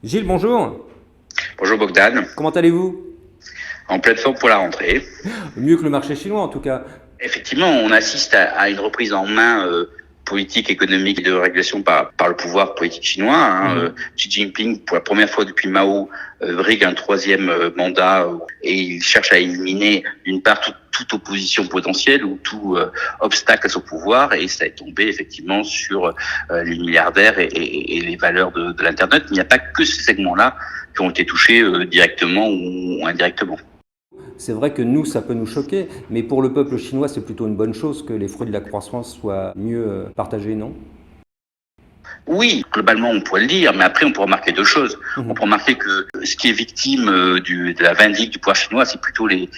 Gilles, bonjour. Bonjour Bogdan, Comment allez-vous? en pleine forme pour la rentrée. Mieux que le marché chinois en tout cas. Effectivement, on assiste à une reprise en main politique, économique et de régulation par le pouvoir politique chinois. Xi Jinping, pour la première fois depuis Mao, brigue un troisième mandat et il cherche à éliminer d'une part toute opposition potentielle ou tout obstacle à son pouvoir, et ça est tombé effectivement sur les milliardaires et les valeurs de l'Internet. Il n'y a pas que ces segments-là qui ont été touchés directement ou indirectement. C'est vrai que nous, ça peut nous choquer, mais pour le peuple chinois, c'est plutôt une bonne chose que les fruits de la croissance soient mieux partagés, non? Oui, globalement, on pourrait le dire, mais après, on pourrait remarquer deux choses. On Mhm. pourrait remarquer que ce qui est victime de la vindicte du pouvoir chinois, c'est plutôt les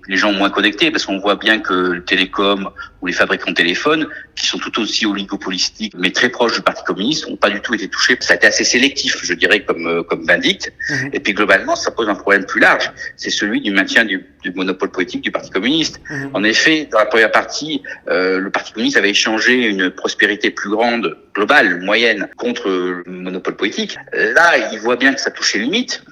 gens moins connectés, parce qu'on voit bien que le télécom ou les fabricants de téléphones, qui sont tout aussi oligopolistiques, mais très proches du Parti communiste, n'ont pas du tout été touchés. Ça a été assez sélectif, je dirais, comme vindicte. Et Mhm. puis, globalement, ça pose un problème plus large. C'est celui du maintien du monopole politique du Parti communiste. En Mhm. effet, dans la première partie, le Parti communiste avait échangé une prospérité plus grande, globale, moyenne, contre le monopole politique. Là, il voit bien que ça touche les limites,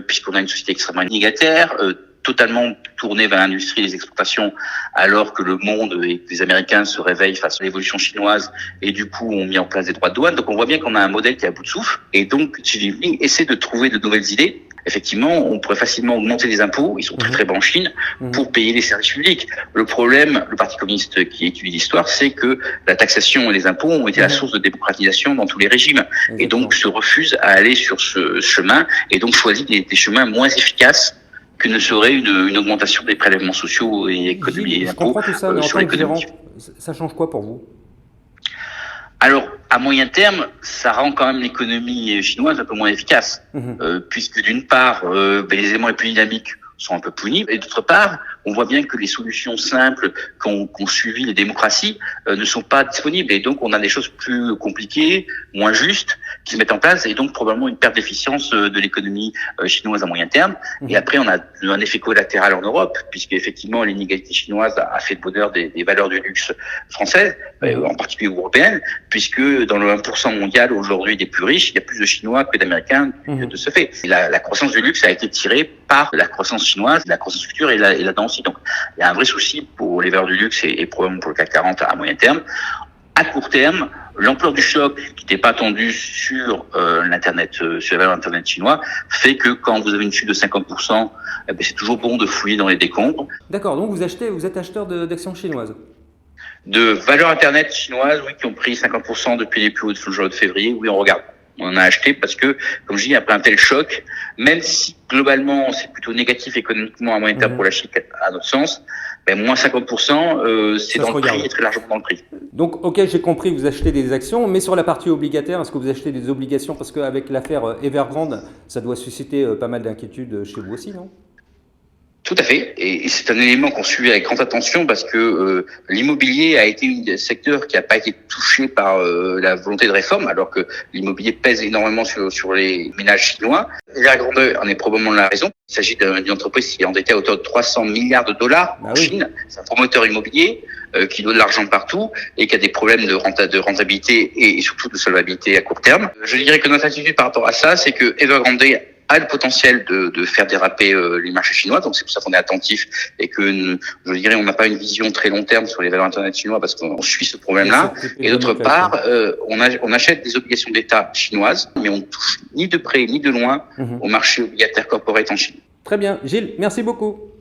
puisqu'on a une société extrêmement inégalitaire, totalement tournée vers l'industrie et les exportations, alors que le monde et que les Américains se réveillent face à l'évolution chinoise et du coup ont mis en place des droits de douane. Donc on voit bien qu'on a un modèle qui est à bout de souffle, et donc Xi Jinping essaie de trouver de nouvelles idées. Effectivement, on pourrait facilement augmenter les impôts, ils sont très très Mhm. bas en Chine, Mhm. pour payer les services publics. Le problème, le Parti communiste qui étudie l'histoire, c'est que la taxation et les impôts ont été la source Mhm. de démocratisation dans tous les régimes, et donc Exactement. se refuse à aller sur ce chemin, et donc choisit des chemins moins efficaces que ne serait une augmentation des prélèvements sociaux et économie Gilles, et je impôts comprends tout ça, mais en sur tant que l'économie. gérant, ça change quoi pour vous? Alors, à moyen terme, ça rend quand même l'économie chinoise un peu moins efficace, Mhm. puisque d'une part, les éléments les plus dynamiques sont un peu punis, et d'autre part, on voit bien que les solutions simples qu'ont suivi les démocraties ne sont pas disponibles, et donc on a des choses plus compliquées, moins justes, qui se mettent en place, et donc probablement une perte d'efficience de l'économie chinoise à moyen terme. Et Mhm. après, on a un effet collatéral en Europe, puisque effectivement l'inégalité chinoise a fait le bonheur des valeurs du luxe françaises, en Mhm. particulier européennes, puisque dans le 1% mondial aujourd'hui des plus riches, il y a plus de Chinois que d'Américains de Mhm. ce fait. La croissance du luxe a été tirée par la croissance chinoise, la croissance future et là-dedans aussi. Donc il y a un vrai souci pour les valeurs du luxe et probablement pour le CAC 40 à moyen terme. À court terme, l'ampleur du choc qui n'était pas attendu sur l'internet, sur les valeurs internet chinois, fait que quand vous avez une chute de 50%, c'est toujours bon de fouiller dans les décombres. D'accord, donc vous êtes acheteur d'actions chinoises. De valeurs internet chinoises, oui, qui ont pris 50% depuis les plus hauts de jour de février, oui, on regarde. On en a acheté parce que, comme je dis, après un tel choc, même si globalement c'est plutôt négatif économiquement à moyen terme pour la Mhm. Chine, à notre sens, moins 50%, c'est Ça dans se le prix regarde. et très largement dans le prix. Donc, ok, j'ai compris, vous achetez des actions, mais sur la partie obligataire, est-ce que vous achetez des obligations? Parce qu'avec l'affaire Evergrande, ça doit susciter pas mal d'inquiétudes chez vous aussi, non? Tout à fait, et c'est un élément qu'on suit avec grande attention parce que l'immobilier a été un des secteurs qui n'a pas été touché par la volonté de réforme, alors que l'immobilier pèse énormément sur les ménages chinois. Evergrande en est probablement la raison. Il s'agit d'une entreprise qui est endettée à hauteur de 300 milliards de dollars Ah en oui. Chine. C'est un promoteur immobilier qui donne de l'argent partout et qui a des problèmes de rentabilité et surtout de solvabilité à court terme. Je dirais que notre attitude par rapport à ça, c'est que Evergrande a le potentiel de faire déraper les marchés chinois, donc c'est pour ça qu'on est attentif et que je dirais on n'a pas une vision très long terme sur les valeurs internet chinois parce qu'on suit ce Il y a problème-là. cette épée Et de d'autre Damoclès, ouais. part, on achète des obligations d'État chinoises, mais on ne touche ni de près ni de loin au Mhm. marché obligataire corporate en Chine. Très bien. Gilles, merci beaucoup.